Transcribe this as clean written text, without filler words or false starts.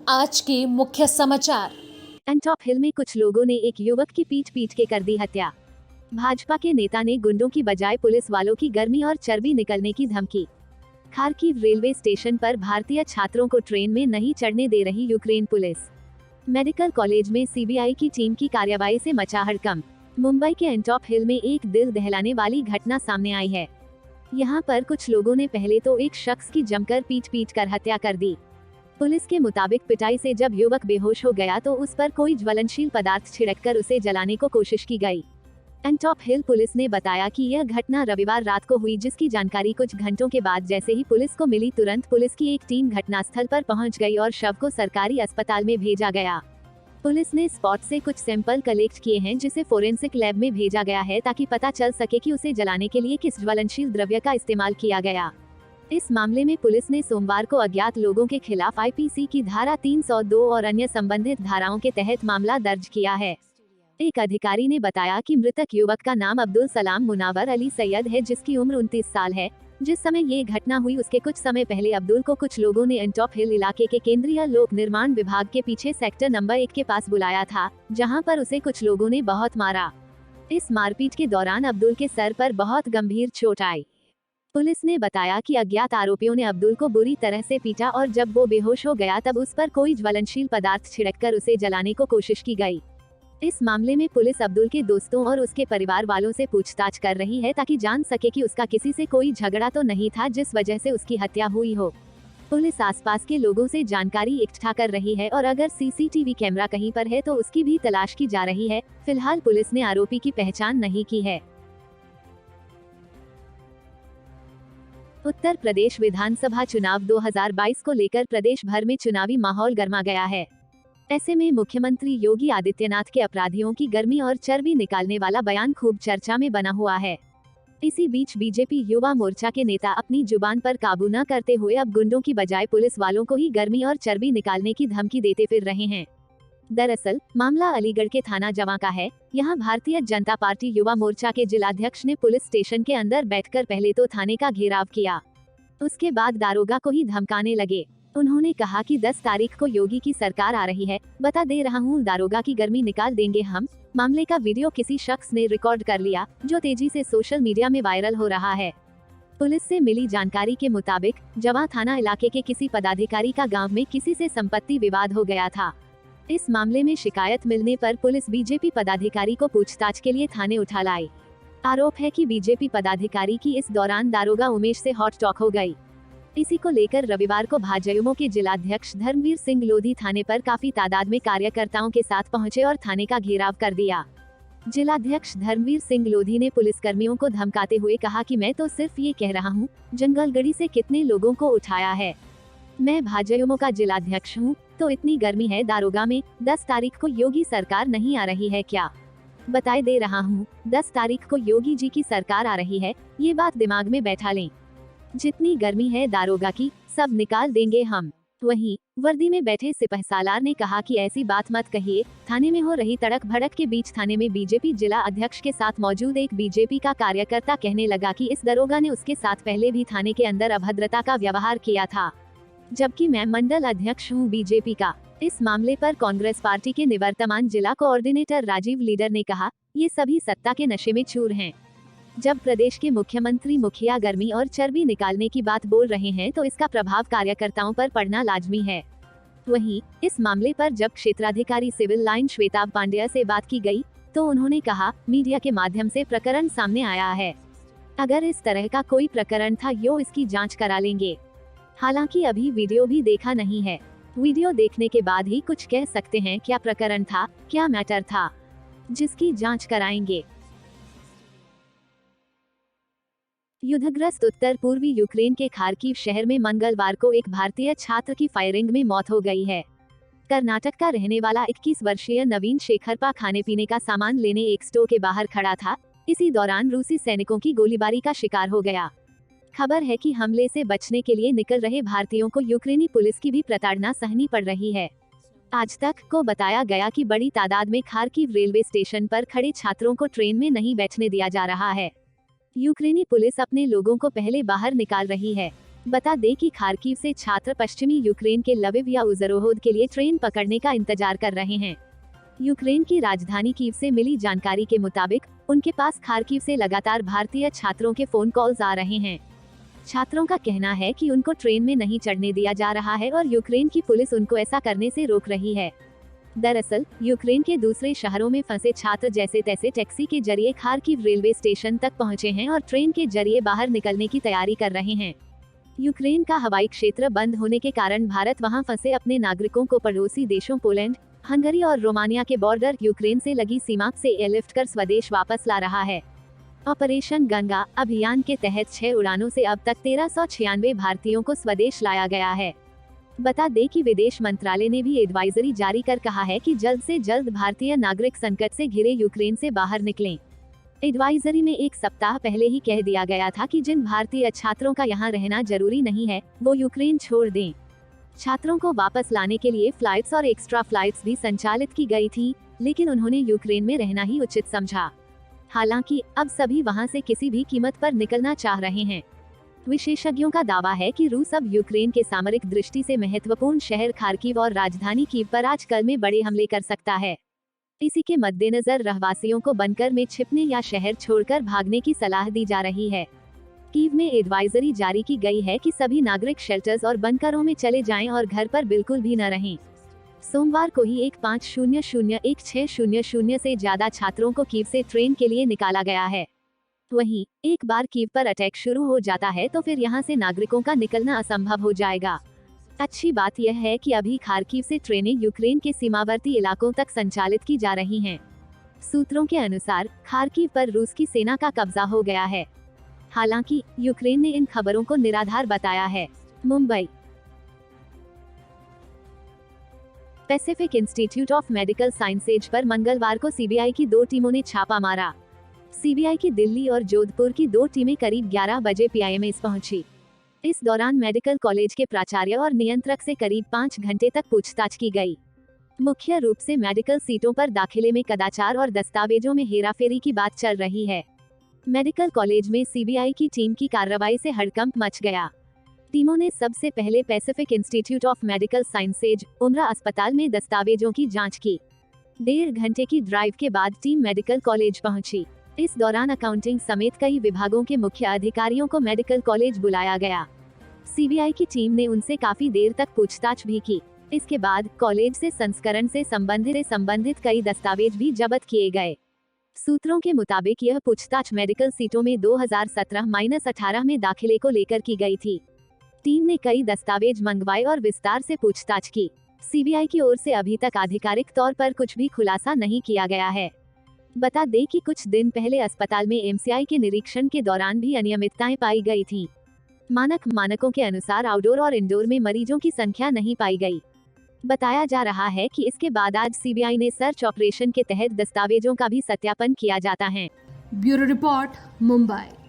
आज के मुख्य समाचार। एंटॉप हिल में कुछ लोगों ने एक युवक की पीट के कर दी हत्या। भाजपा के नेता ने गुंडों की बजाय पुलिस वालों की गर्मी और चर्बी निकलने की धमकी। खार्किव रेलवे स्टेशन पर भारतीय छात्रों को ट्रेन में नहीं चढ़ने दे रही यूक्रेन पुलिस। मेडिकल कॉलेज में सीबीआई की टीम की कार्रवाई से मचा हड़कंप। मुंबई के एंटॉप हिल में एक दिल दहलाने वाली घटना सामने आई है। यहाँ पर कुछ लोगों ने पहले तो एक शख्स की जमकर पीट कर हत्या कर दी। पुलिस के मुताबिक पिटाई से जब युवक बेहोश हो गया तो उस पर कोई ज्वलनशील पदार्थ छिड़ककर उसे जलाने को कोशिश की गई। एंटॉप हिल पुलिस ने बताया कि यह घटना रविवार रात को हुई, जिसकी जानकारी कुछ घंटों के बाद जैसे ही पुलिस को मिली, तुरंत पुलिस की एक टीम घटनास्थल पर पहुंच गई और शव को सरकारी अस्पताल में भेजा गया। पुलिस ने स्पॉट से कुछ सैंपल कलेक्ट किए हैं, जिसे फोरेंसिक लैब में भेजा गया है ताकि पता चल सके कि उसे जलाने के लिए किस ज्वलनशील द्रव्य का इस्तेमाल किया गया। इस मामले में पुलिस ने सोमवार को अज्ञात लोगों के खिलाफ आईपीसी की धारा 302 और अन्य संबंधित धाराओं के तहत मामला दर्ज किया है। एक अधिकारी ने बताया कि मृतक युवक का नाम अब्दुल सलाम मुनावर अली सैयद है, जिसकी उम्र 29 साल है। जिस समय ये घटना हुई उसके कुछ समय पहले अब्दुल को कुछ लोगों ने एंटॉप हिल इलाके के केंद्रीय लोक निर्माण विभाग के पीछे सेक्टर नंबर 1 के पास बुलाया था, जहाँ पर उसे कुछ लोगों ने बहुत मारा। इस मारपीट के दौरान अब्दुल के सर पर बहुत गंभीर चोट आई। पुलिस ने बताया कि अज्ञात आरोपियों ने अब्दुल को बुरी तरह से पीटा और जब वो बेहोश हो गया तब उस पर कोई ज्वलनशील पदार्थ छिड़ककर उसे जलाने को कोशिश की गई। इस मामले में पुलिस अब्दुल के दोस्तों और उसके परिवार वालों से पूछताछ कर रही है ताकि जान सके कि उसका किसी से कोई झगड़ा तो नहीं था जिस वजह से उसकी हत्या हुई हो। पुलिस आसपास के लोगों से जानकारी इकट्ठा कर रही है और अगर सीसीटीवी कैमरा कहीं पर है तो उसकी भी तलाश की जा रही है। फिलहाल पुलिस ने आरोपी की पहचान नहीं की है। उत्तर प्रदेश विधानसभा चुनाव 2022 को लेकर प्रदेश भर में चुनावी माहौल गर्मा गया है। ऐसे में मुख्यमंत्री योगी आदित्यनाथ के अपराधियों की गर्मी और चर्बी निकालने वाला बयान खूब चर्चा में बना हुआ है। इसी बीच बीजेपी युवा मोर्चा के नेता अपनी जुबान पर काबू न करते हुए अब गुंडों की बजाय पुलिस वालों को ही गर्मी और चर्बी निकालने की धमकी देते फिर रहे हैं। दरअसल मामला अलीगढ़ के थाना जवां का है। यहाँ भारतीय जनता पार्टी युवा मोर्चा के जिलाध्यक्ष ने पुलिस स्टेशन के अंदर बैठकर पहले तो थाने का घेराव किया, उसके बाद दारोगा को ही धमकाने लगे। उन्होंने कहा कि 10 तारीख को योगी की सरकार आ रही है, बता दे रहा हूँ दारोगा की गर्मी निकाल देंगे हम। मामले का वीडियो किसी शख्स ने रिकॉर्ड कर लिया, जो तेजी से सोशल मीडिया में वायरल हो रहा है। पुलिस से मिली जानकारी के मुताबिक जवां थाना इलाके के किसी पदाधिकारी का गाँव में किसी से संपत्ति विवाद हो गया था। इस मामले में शिकायत मिलने पर पुलिस बीजेपी पदाधिकारी को पूछताछ के लिए थाने उठा लाई। आरोप है कि बीजेपी पदाधिकारी की इस दौरान दारोगा उमेश से हॉट टॉक हो गई। इसी को लेकर रविवार को भाजयुमो के जिलाध्यक्ष धर्मवीर सिंह लोधी थाने पर काफी तादाद में कार्यकर्ताओं के साथ पहुंचे और थाने का घेराव कर दिया। जिलाध्यक्ष धर्मवीर सिंह लोधी ने पुलिसकर्मियों को धमकाते हुए कहा कि मैं तो सिर्फ ये कह रहा हूँ, जंगलगढ़ी से कितने लोगों को उठाया है। मैं भाजयुमो का जिलाध्यक्ष हूँ, तो इतनी गर्मी है दारोगा में। 10 तारीख को योगी सरकार नहीं आ रही है क्या? बताए दे रहा हूँ, 10 तारीख को योगी जी की सरकार आ रही है, ये बात दिमाग में बैठा लें। जितनी गर्मी है दारोगा की, सब निकाल देंगे हम। वहीं वर्दी में बैठे सिपहसालार ने कहा कि ऐसी बात मत कहिए। थाने में हो रही तड़क भड़क के बीच थाने में बीजेपी जिला अध्यक्ष के साथ मौजूद एक बीजेपी का कार्यकर्ता कहने लगा कि इस दरोगा ने उसके साथ पहले भी थाने के अंदर अभद्रता का व्यवहार किया था, जबकि मैं मंडल अध्यक्ष हूँ बीजेपी का। इस मामले पर कांग्रेस पार्टी के निवर्तमान जिला कोऑर्डिनेटर राजीव लीडर ने कहा, ये सभी सत्ता के नशे में चूर हैं। जब प्रदेश के मुख्यमंत्री मुखिया गर्मी और चर्बी निकालने की बात बोल रहे हैं तो इसका प्रभाव कार्यकर्ताओं पर पड़ना लाजमी है। वहीं इस मामले पर जब क्षेत्राधिकारी सिविल लाइन श्वेता पांड्या से बात की गई तो उन्होंने कहा, मीडिया के माध्यम से प्रकरण सामने आया है। अगर इस तरह का कोई प्रकरण था यो इसकी जाँच करा लेंगे। हालांकि अभी वीडियो भी देखा नहीं है। वीडियो देखने के बाद ही कुछ कह सकते हैं क्या प्रकरण था, क्या मैटर था, जिसकी जांच कराएंगे। युद्धग्रस्त उत्तर पूर्वी यूक्रेन के खार्किव शहर में मंगलवार को एक भारतीय छात्र की फायरिंग में मौत हो गई है। कर्नाटक का रहने वाला 21 वर्षीय नवीन शेखरपा खाने पीने का सामान लेने एक स्टोर के बाहर खड़ा था। इसी दौरान रूसी सैनिकों की गोलीबारी का शिकार हो गया। खबर है कि हमले से बचने के लिए निकल रहे भारतीयों को यूक्रेनी पुलिस की भी प्रताड़ना सहनी पड़ रही है। आज तक को बताया गया कि बड़ी तादाद में खार्किव रेलवे स्टेशन पर खड़े छात्रों को ट्रेन में नहीं बैठने दिया जा रहा है। यूक्रेनी पुलिस अपने लोगों को पहले बाहर निकाल रही है। बता दें कि खार्किव से छात्र पश्चिमी यूक्रेन के लविव या उज़रोहोद के लिए ट्रेन पकड़ने का इंतजार कर रहे हैं। यूक्रेन की राजधानी कीव से मिली जानकारी के मुताबिक उनके पास खार्किव से लगातार भारतीय छात्रों के फोन कॉल्स आ रहे हैं। छात्रों का कहना है कि उनको ट्रेन में नहीं चढ़ने दिया जा रहा है और यूक्रेन की पुलिस उनको ऐसा करने से रोक रही है। दरअसल यूक्रेन के दूसरे शहरों में फंसे छात्र जैसे तैसे टैक्सी के जरिए खार्किव रेलवे स्टेशन तक पहुंचे हैं और ट्रेन के जरिए बाहर निकलने की तैयारी कर रहे हैं। यूक्रेन का हवाई क्षेत्र बंद होने के कारण भारत वहां फंसे अपने नागरिकों को पड़ोसी देशों पोलैंड, हंगरी और रोमानिया के बॉर्डर यूक्रेन से लगी सीमा से एयरलिफ्ट कर स्वदेश वापस ला रहा है। ऑपरेशन गंगा अभियान के तहत 6 उड़ानों से अब तक 1396 भारतीयों को स्वदेश लाया गया है। बता दें कि विदेश मंत्रालय ने भी एडवाइजरी जारी कर कहा है कि जल्द से जल्द भारतीय नागरिक संकट से घिरे यूक्रेन से बाहर निकलें। एडवाइजरी में एक सप्ताह पहले ही कह दिया गया था कि जिन भारतीय छात्रों का यहां रहना जरूरी नहीं है वो यूक्रेन छोड़ दें। छात्रों को वापस लाने के लिए फ्लाइट्स और एक्स्ट्रा फ्लाइट्स भी संचालित की गई थी, लेकिन उन्होंने यूक्रेन में रहना ही उचित समझा। हालांकि अब सभी वहां से किसी भी कीमत पर निकलना चाह रहे हैं। विशेषज्ञों का दावा है कि रूस अब यूक्रेन के सामरिक दृष्टि से महत्वपूर्ण शहर खार्किव और राजधानी कीव पर आजकल में बड़े हमले कर सकता है। इसी के मद्देनजर रहवासियों को बंकर में छिपने या शहर छोड़कर भागने की सलाह दी जा रही है। कीव में एडवाइजरी जारी की गई है कि सभी नागरिक शेल्टर्स और बंकरों में चले जाएं और घर पर बिल्कुल भी न रहें। सोमवार को ही 1500-1600 से ज्यादा छात्रों को कीव से ट्रेन के लिए निकाला गया है। वहीं एक बार कीव पर अटैक शुरू हो जाता है तो फिर यहां से नागरिकों का निकलना असंभव हो जाएगा। अच्छी बात यह है कि अभी खार्किव से ट्रेनें यूक्रेन के सीमावर्ती इलाकों तक संचालित की जा रही हैं। सूत्रों के अनुसार खार्किव पर रूस की सेना का कब्जा हो गया है। हालांकि यूक्रेन ने इन खबरों को निराधार बताया है। Mumbai Pacific institute of medical sciences पर मंगलवार को सीबीआई की 2 टीमों ने छापा मारा। सीबीआई की दिल्ली और जोधपुर की 2 टीमें करीब 11 बजे पीआईएमएस पहुंची। इस दौरान मेडिकल कॉलेज के प्राचार्य और नियंत्रक से करीब 5 घंटे तक पूछताछ की गई। मुख्य रूप से मेडिकल सीटों पर दाखिले में कदाचार और दस्तावेजों में हेराफेरी की बात चल रही है। मेडिकल कॉलेज में सीबीआई की टीम की कार्रवाई से हड़कंप मच गया। टीमों ने सबसे पहले Pacific institute of medical sciences उमरा अस्पताल में दस्तावेजों की जांच की। 1.5 घंटे की ड्राइव के बाद टीम मेडिकल कॉलेज पहुंची। इस दौरान अकाउंटिंग समेत कई विभागों के मुख्य अधिकारियों को मेडिकल कॉलेज बुलाया गया। सीबीआई की टीम ने उनसे काफी देर तक पूछताछ भी की। इसके बाद कॉलेज से संस्करण से संबंधित कई दस्तावेज भी जब्त किए गए। सूत्रों के मुताबिक यह पूछताछ मेडिकल सीटों में 2017-18 में दाखिले को लेकर की गई थी। टीम ने कई दस्तावेज मंगवाए और विस्तार से पूछताछ की। सीबीआई की ओर से अभी तक आधिकारिक तौर पर कुछ भी खुलासा नहीं किया गया है। बता दें कि कुछ दिन पहले अस्पताल में एमसीआई के निरीक्षण के दौरान भी अनियमितताएं पाई गई थीं। मानकों के अनुसार आउटडोर और इंडोर में मरीजों की संख्या नहीं पाई गई। बताया जा रहा है कि इसके बाद आज सीबीआई ने सर्च ऑपरेशन के तहत दस्तावेजों का भी सत्यापन किया जाता है। Bureau report, Mumbai.